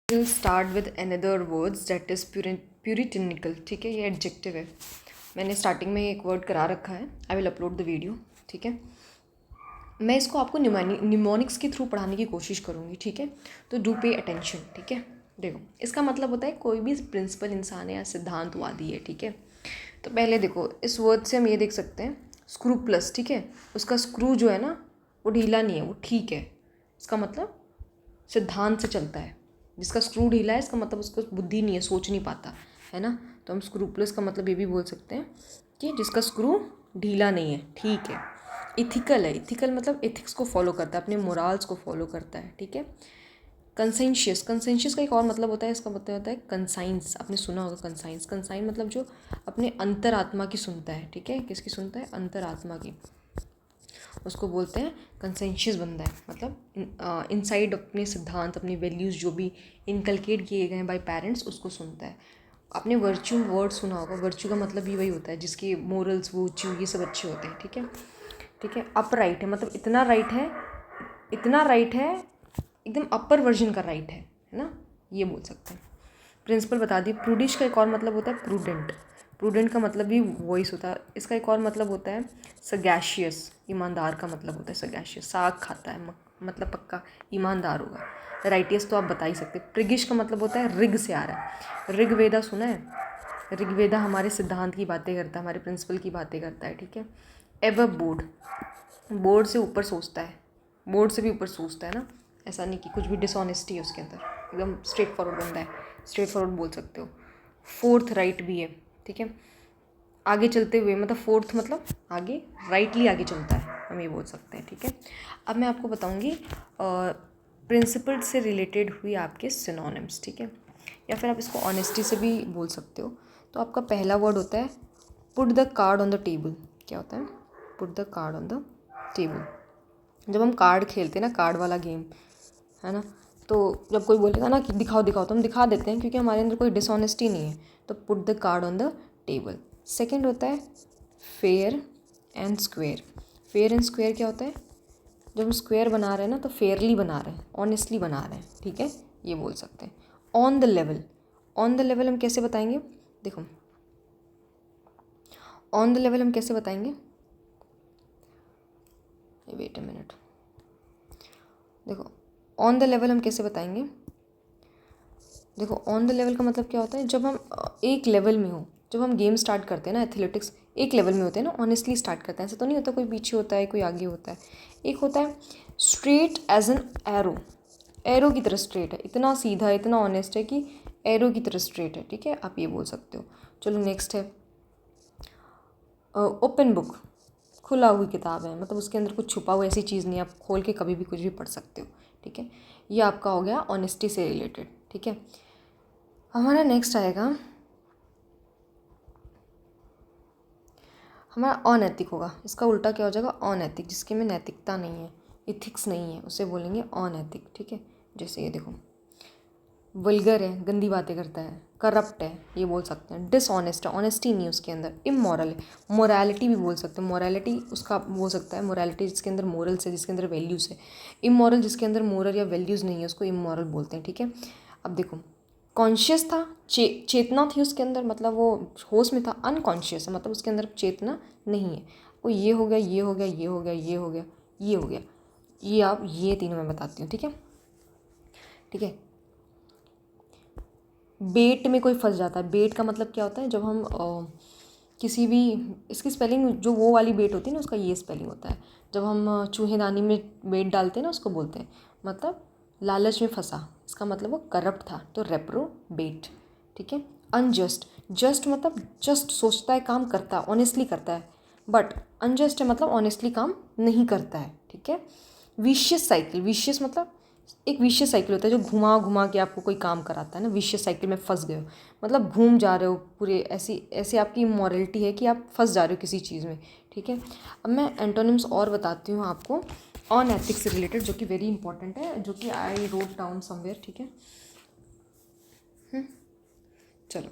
Will start with another words that is puritanical. ठीक है, ये एडजेक्टिव है। मैंने स्टार्टिंग में एक वर्ड करा रखा है, I will upload the video. ठीक है, मैं इसको आपको निमोनिक्स के थ्रू पढ़ाने की कोशिश करूँगी। ठीक है, तो डू पे अटेंशन। ठीक है, देखो इसका मतलब होता है कोई भी प्रिंसिपल इंसान है या सिद्धांतवादी है। ठीक है, तो पहले देखो इस वर्ड से हम ये देख सकते हैं स्क्रू प्लस। ठीक है, उसका स्क्रू जो है ना वो ढीला नहीं है, वो ठीक है। इसका मतलब सिद्धांत से चलता है। जिसका स्क्रू ढीला है इसका मतलब उसको बुद्धि नहीं है, सोच नहीं पाता है ना। तो हम स्क्रू प्लस का मतलब ये भी बोल सकते हैं कि जिसका स्क्रू ढीला नहीं है, ठीक है। इथिकल है, इथिकल मतलब एथिक्स को फॉलो करता है, अपने मोराल्स को फॉलो करता है। ठीक है, कंसेंशियस, कंसेंशियस का एक और मतलब होता है, इसका मतलब होता है कंसाइंस। आपने सुना होगा कंसाइंस। कंसाइन मतलब जो अपने अंतरात्मा की सुनता है। ठीक है, किसकी सुनता है? अंतरात्मा की, उसको बोलते हैं कंसेंशियस बंदा है। मतलब इनसाइड अपने सिद्धांत, अपनी वैल्यूज़ जो भी इनकलकेट किए गए हैं बाय पेरेंट्स, उसको सुनता है। आपने वर्च्यू वर्ड सुना होगा, वर्च्यू का मतलब भी वही होता है जिसके मोरल्स वर्च्यू ये सब अच्छे होते हैं। ठीक है, ठीक है। अपराइट है मतलब इतना राइट है, इतना राइट है, एकदम अपर वर्जन का राइट है ना, ये बोल सकते हैं। प्रिंसिपल बता दी। प्रूडिश का एक और मतलब होता है प्रूडेंट। प्रूडेंट का मतलब भी वॉइस होता है। इसका एक और मतलब होता है सगैशियस, ईमानदार का मतलब होता है सगैशियस। साग खाता है मतलब पक्का ईमानदार होगा। राइटियस तो आप बता ही सकते। प्रिगिश का मतलब होता है रिग से आ रहा है। ऋग्वेदा सुना है? ऋग्वेदा हमारे सिद्धांत की बातें करता है, हमारे प्रिंसिपल की बातें करता है। ठीक है। एवर बोर्ड, बोर्ड से ऊपर सोचता है, बोर्ड से भी ऊपर सोचता है ना, ऐसा नहीं कि कुछ भी डिसऑनेस्टी है उसके अंदर, एकदम स्ट्रेट फॉरवर्ड बंदा है, स्ट्रेट फॉरवर्ड बोल सकते हो। फोर्थ राइट भी है। ठीक है, आगे चलते हुए मतलब फोर्थ मतलब आगे, राइटली आगे चलता है, हम ये बोल सकते हैं। ठीक है, अब मैं आपको बताऊंगी प्रिंसिपल से रिलेटेड हुई आपके सिनोनिम्स। ठीक है, या फिर आप इसको ऑनेस्टी से भी बोल सकते हो। तो आपका पहला वर्ड होता है put the card on the table. क्या होता है? Put the card on the table. जब हम कार्ड खेलते हैं ना, कार्ड वाला गेम है ना, तो जब कोई बोलेगा ना कि दिखाओ दिखाओ, तो हम दिखा देते हैं क्योंकि हमारे अंदर कोई डिसऑनेस्टी नहीं है। तो put the card on the table. Second होता है fair and square. Fair and square क्या होता है? जब हम स्क्वेयर बना रहे हैं ना तो फेयरली बना रहे हैं, ऑनेस्टली बना रहे हैं। ठीक है, ये बोल सकते हैं। On the level, on the level हम कैसे बताएंगे? देखो ऑन द लेवल हम कैसे बताएंगे? वेट अ मिनट, देखो ऑन द लेवल हम कैसे बताएंगे? देखो ऑन द लेवल का मतलब क्या होता है? जब हम एक लेवल में हो, जब हम गेम स्टार्ट करते हैं ना, एथलेटिक्स एक लेवल में होते हैं ना, ऑनेस्टली स्टार्ट करते हैं। ऐसा तो नहीं होता कोई पीछे होता है कोई आगे होता है। एक होता है straight as an arrow, arrow की तरह स्ट्रेट है, इतना सीधा इतना ऑनेस्ट है कि एरो की तरह स्ट्रेट है। ठीक है, आप ये बोल सकते हो। चलो नेक्स्ट है ओपन बुक, खुला हुई किताब है, मतलब उसके अंदर कुछ छुपा हुआ ऐसी चीज़ नहीं है, आप खोल के कभी भी कुछ भी पढ़ सकते हो। ठीक है, ये आपका हो गया ऑनेस्टी से रिलेटेड। ठीक है, हमारा नेक्स्ट आएगा, हमारा अनैतिक होगा। इसका उल्टा क्या हो जाएगा? अनैतिक, जिसके में नैतिकता नहीं है, इथिक्स नहीं है, उसे बोलेंगे अनैतिक। ठीक है, जैसे ये देखो वल्गर है, गंदी बातें करता है, करप्ट है, ये बोल सकते हैं। डिसऑनेस्ट है, ऑनेस्टी नहीं है उसके अंदर। इमोरल है, मोरालिटी भी बोल सकते हैं। मोरालिटी उसका हो सकता है, मोरालिटी जिसके अंदर मोरल्स है, जिसके अंदर वैल्यूज़ है। इमोरल जिसके अंदर मोरल या वैल्यूज़ नहीं है, उसको इमोरल बोलते हैं। ठीक है, अब देखो कॉन्शियस था, चेतना थी उसके अंदर, मतलब वो होश में था। अनकॉन्शियस है मतलब उसके अंदर चेतना नहीं है। वो ये हो गया, ये हो गया, ये हो गया, ये हो गया, ये हो गया, ये आप ये तीनों मैं बताती हूँ। ठीक है, ठीक है। बेट में कोई फंस जाता है। बेट का मतलब क्या होता है? जब हम किसी भी, इसकी स्पेलिंग जो वो वाली बेट होती है ना, उसका ये स्पेलिंग होता है। जब हम चूहेदानी में बेट डालते हैं ना, उसको बोलते हैं मतलब लालच में फंसा, इसका मतलब वो करप्ट था, तो रेप्रो बेट। ठीक है, अनजस्ट, जस्ट मतलब जस्ट सोचता है, काम करता है, ऑनेस्टली करता है। बट अनजस्ट है मतलब ऑनेस्टली काम नहीं करता है। ठीक है, विशियस साइकिल, विशियस मतलब एक विशियस साइकिल होता है जो घुमा घुमा के आपको कोई काम कराता है ना। विशियस साइकिल में फंस गए हो मतलब घूम जा रहे हो पूरे, ऐसी ऐसी आपकी मॉरलिटी है कि आप फंस जा रहे हो किसी चीज़ में। ठीक है, अब मैं एंटोनिम्स और बताती हूँ आपको ऑन एथिक्स से रिलेटेड, जो कि वेरी इंपॉर्टेंट है, जो कि आई रोट डाउन समवेयर। ठीक है, चलो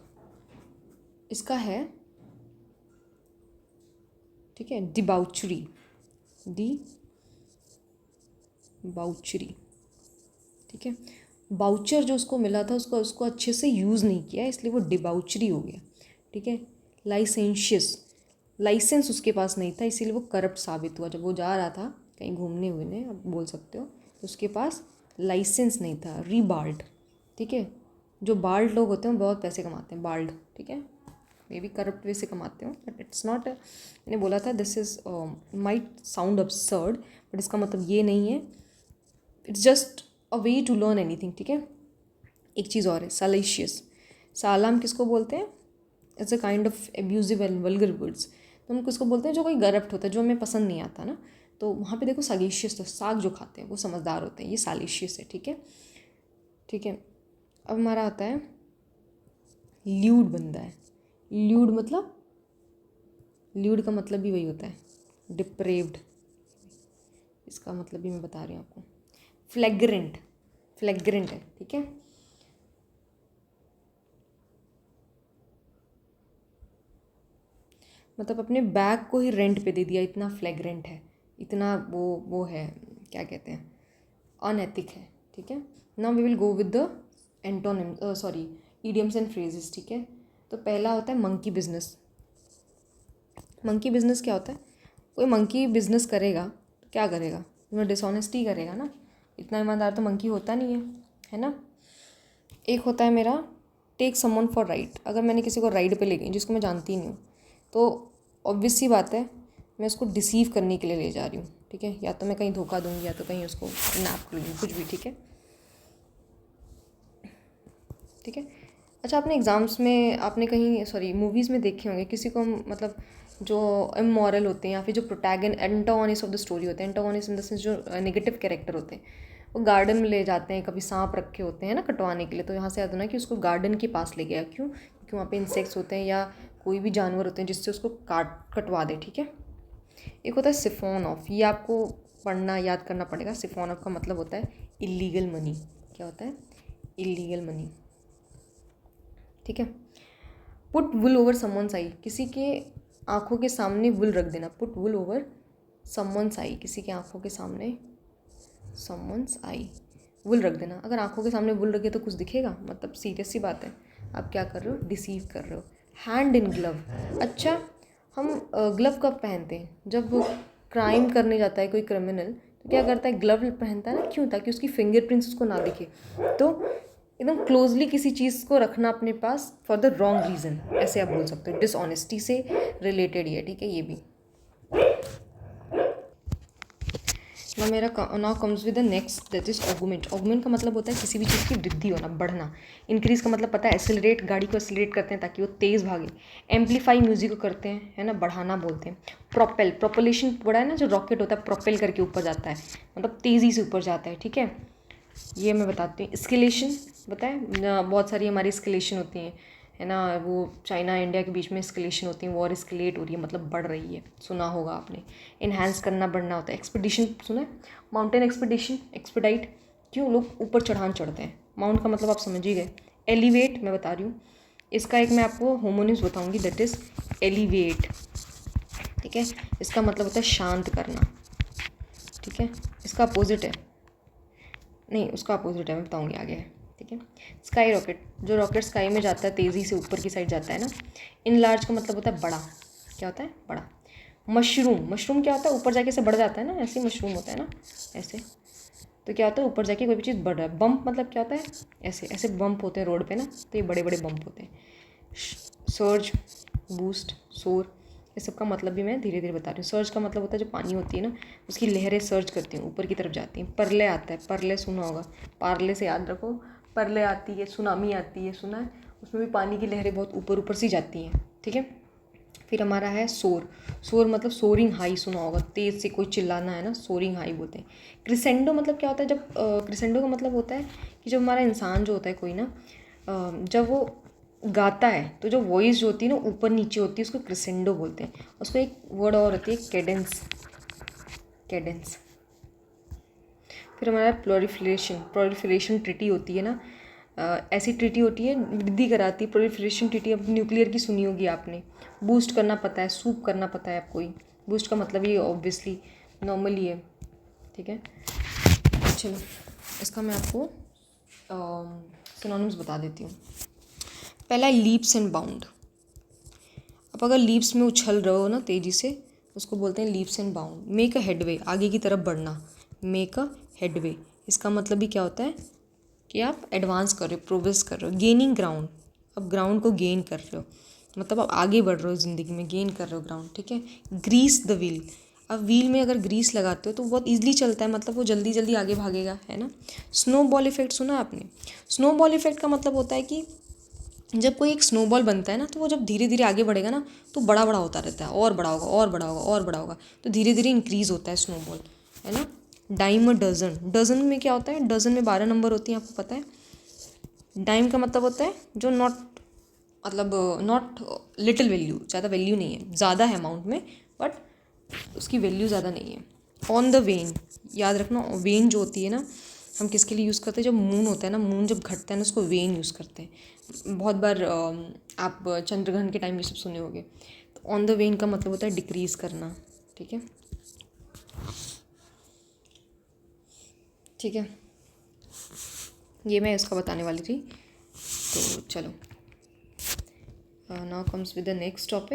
इसका है, ठीक है, डिबाउचरी, डी बाउचरी। ठीक है, बाउचर जो उसको मिला था उसको उसको अच्छे से यूज़ नहीं किया, इसलिए वो डिबाउचरी हो गया, ठीक है। लाइसेंशियस, लाइसेंस उसके पास नहीं था, इसीलिए वो करप्ट साबित हुआ। जब वो जा रहा था कहीं घूमने हुए ने, अब बोल सकते हो, तो उसके पास लाइसेंस नहीं था। रीबाल्ड, ठीक है। जो बाल्ड लोग होते हैं बहुत पैसे कमाते हैं, बाल्ड, ठीक है। मे बी करप्ट वे से कमाते हो, बट इट्स नॉट। मैंने बोला था this is might sound absurd, but इसका मतलब ये नहीं है। It's just a way to learn anything, ठीक है। एक चीज़ और है, सलेशियस। साला हम किसको बोलते हैं? It's a kind of abusive and vulgar words. तो हम किसको बोलते हैं? जो कोई करप्ट होता है, जो हमें पसंद नहीं आता ना। तो वहाँ पे देखो सगेशियस, तो साग जो खाते हैं वो समझदार होते हैं, ये सालिशियस है, ठीक है, ठीक है। अब हमारा आता है ल्यूड बंदा है। ल्यूड मतलब, ल्यूड का मतलब भी वही होता है, डिप्रेव्ड। इसका मतलब भी मैं बता रही हूँ आपको। फ्लैग्रेंट, फ्लैग्रेंट है, ठीक है। मतलब अपने बैग को ही रेंट पे दे दिया, इतना फ्लैग्रेंट है, इतना वो है, क्या कहते हैं, अनएथिक है, ठीक है। Now we will go with the antonym, sorry, idioms and phrases, ठीक है। तो पहला होता है मंकी बिजनेस। मंकी बिजनेस क्या होता है? कोई मंकी बिजनेस करेगा तो क्या करेगा? वो डिसऑनेस्टी करेगा ना, इतना ईमानदार तो मंकी होता नहीं है ना। एक होता है मेरा टेक समवन फॉर राइड। अगर मैंने किसी को राइड पे ले गई जिसको मैं जानती नहीं हूँ, तो ऑब्वियस सी बात है मैं उसको डिसीव करने के लिए ले जा रही हूँ, ठीक है। या तो मैं कहीं धोखा दूँगी या तो कहीं उसको नैप लूँगी, कुछ भी, ठीक है, ठीक है। अच्छा, आपने एग्ज़ाम्स में, आपने कहीं, सॉरी, मूवीज़ में देखे होंगे किसी को मतलब जो इमोरल होते हैं या फिर जो प्रोटैगन एंटागोनिस्ट ऑफ द स्टोरी होते हैं, एंटागोनिस्ट इन द सेंस जो नेगेटिव कैरेक्टर होते हैं, वो गार्डन में ले जाते हैं, कभी सांप रखे होते हैं ना कटवाने के लिए, तो यहाँ से याद होना कि उसको गार्डन के पास ले गया, क्यों? क्योंकि वहाँ पे इंसेक्ट्स होते हैं या कोई भी जानवर होते हैं जिससे उसको कटवा दे, ठीक है। एक होता है सिफोन ऑफ, ये आपको पढ़ना याद करना पड़ेगा। सिफोन ऑफ का मतलब होता है इलीगल मनी। क्या होता है? इलीगल मनी, ठीक है। पुट वुल ओवर समवन्स आई, किसी के आँखों के सामने वुल रख देना। पुट वुल ओवर समवन्स आई, किसी के आँखों के सामने समवन्स आई, वुल रख देना। अगर आँखों के सामने वुल रखे तो कुछ दिखेगा? मतलब सीरियस सी बात है, आप क्या कर रहे हो? डिसीव कर रहे हो। हैंड इन ग्लव, अच्छा, हम ग्लव कब पहनते हैं? जब क्राइम करने जाता है कोई क्रिमिनल, तो क्या करता है? ग्लव पहनता है ना, क्यों? ताकि उसकी फिंगरप्रिंट्स उसको ना दिखे। तो एकदम क्लोजली किसी चीज़ को रखना अपने पास फॉर द रॉन्ग रीज़न, ऐसे आप बोल सकते हो। डिसऑनेस्टी से रिलेटेड ही है, ठीक है, ये भी। ना मेरा now comes with the next, that is augment. Augment का मतलब होता है किसी भी चीज़ की वृद्धि होना, बढ़ना। इंक्रीज़ का मतलब पता है, एक्सेलरेट, गाड़ी को एक्सेलरेट करते हैं ताकि वो तेज़ भागे। एम्पलीफाई म्यूजिक को करते हैं, है ना, बढ़ाना बोलते हैं। प्रोपेल, प्रोपलेशन बड़ा है ना, जो रॉकेट होता है प्रोपेल करके ऊपर जाता है, मतलब तेज़ी से ऊपर जाता है, ठीक है। ये मैं बताती हूँ। स्केलेशन, बताएं, बहुत सारी हमारी स्केलेशन होती हैं, है ना, वो चाइना इंडिया के बीच में स्केलेशन होती है, वॉर स्केलेट हो रही है, मतलब बढ़ रही है, सुना होगा आपने। इन्हांस करना, बढ़ना होता है। एक्सपीडिशन सुना है? माउंटेन एक्सपीडिशन, एक्सपीडाइट, क्यों लोग ऊपर चढ़ान चढ़ते हैं। माउंट का मतलब आप समझ ही गए। एलिवेट मैं बता रही हूँ, इसका एक मैं आपको होमोनिम्स बताऊँगी, दैट इज़ एलिवेट, ठीक है। इसका मतलब होता है शांत करना, ठीक है। इसका अपोजिट है, नहीं उसका अपोजिट है, मैं बताऊँगी आगे, ठीक है। स्काई रॉकेट, जो रॉकेट स्काई में जाता है तेज़ी से ऊपर की साइड जाता है ना। इन लार्ज का मतलब होता है बड़ा, क्या होता है? बड़ा। मशरूम, मशरूम क्या होता है? ऊपर जाके से बढ़ जाता है ना, ऐसे मशरूम होता है ना, ऐसे। तो क्या होता है? ऊपर जाके कोई भी चीज़ बढ़ रहा है। बम्प मतलब क्या होता है? ऐसे ऐसे बम्प होते हैं रोड पे ना, तो ये बड़े बड़े बम्प होते हैं। सर्ज, बूस्ट, शोर, इस सब का मतलब भी मैं धीरे धीरे बता रही हूँ। सर्ज का मतलब होता है जो पानी होती है ना, उसकी लहरें सर्ज करती हैं, ऊपर की तरफ जाती हैं। परले आता है, परले सुना होगा, पार्ले से याद रखो। परले आती है, सुनामी आती है, सुना है? उसमें भी पानी की लहरें बहुत ऊपर ऊपर सी जाती हैं, ठीक है। फिर हमारा है शोर। शोर मतलब सोरिंग हाई, सुना होगा, तेज़ से कोई चिल्लाना है ना, सोरिंग हाई बोलते हैं। क्रिसेंडो मतलब क्या होता है? जब क्रिसेंडो का मतलब होता है कि जब हमारा इंसान जो होता है कोई ना, जब वो गाता है तो जो वॉइस जो होती है ना ऊपर नीचे होती है, उसको क्रिसेंडो बोलते हैं। उसको एक वर्ड और होती है, कैडेंस, कैडेंस। फिर हमारा प्लोरिफिलेशन, प्लोरिफिलेशन ट्रिटी होती है ना, ऐसी ट्रिटी होती है वृद्धि कराती है। प्लोरिफिलेशन ट्रिटी, अब न्यूक्लियर की सुनी होगी आपने। बूस्ट करना पता है, सूप करना पता है आपको ही। बूस्ट का मतलब ये ऑब्वियसली नॉर्मली है, ठीक है। चलो इसका मैं आपको सिनोनिम्स बता देती हूँ। पहला है लीप्स एंड बाउंड। अब अगर लीप्स में उछल रहे हो ना तेज़ी से, उसको बोलते हैं leaps and bound. Make a headway, आगे की तरफ बढ़ना, मेक अ हेडवे। इसका मतलब भी क्या होता है कि आप एडवांस कर रहे हो, प्रोग्रेस कर रहे हो। गेनिंग ग्राउंड, अब ग्राउंड को गेन कर रहे हो, मतलब आप आगे बढ़ रहे हो ज़िंदगी में, गेन कर रहे हो ग्राउंड, ठीक है। ग्रीस द व्हील, अब व्हील में अगर ग्रीस लगाते हो तो बहुत ईजिली चलता है, मतलब वो जल्दी जल्दी आगे भागेगा, है ना। स्नोबॉल इफेक्ट सुना आपने? स्नोबॉल इफेक्ट का मतलब होता है कि जब कोई एक स्नोबॉल बनता है ना, तो वो जब धीरे धीरे आगे बढ़ेगा ना, तो बड़ा बड़ा होता रहता है, और बड़ा होगा और बड़ा होगा और बड़ा होगा, तो धीरे धीरे इंक्रीज़ होता है स्नोबॉल, है ना। डाइम अ डजन, डजन में क्या होता है? डजन में 12 नंबर होती हैं, आपको पता है। डाइम का मतलब होता है जो नॉट, मतलब नॉट लिटिल वैल्यू, ज़्यादा वैल्यू नहीं है, ज़्यादा है अमाउंट में, बट उसकी वैल्यू ज़्यादा नहीं है। ऑन द वेन, याद रखना, वेन जो होती है ना, हम किसके लिए यूज़ करते हैं? जब मून होता है ना, मून जब घटता है ना, उसको वेन यूज़ करते हैं। बहुत बार आप चंद्रग्रहण के टाइम ये सब सुने होंगे। तो ऑन द वेन का मतलब होता है डिक्रीज़ करना, ठीक है, ठीक है। ये मैं इसका बताने वाली थी, तो चलो, now comes with the next topic.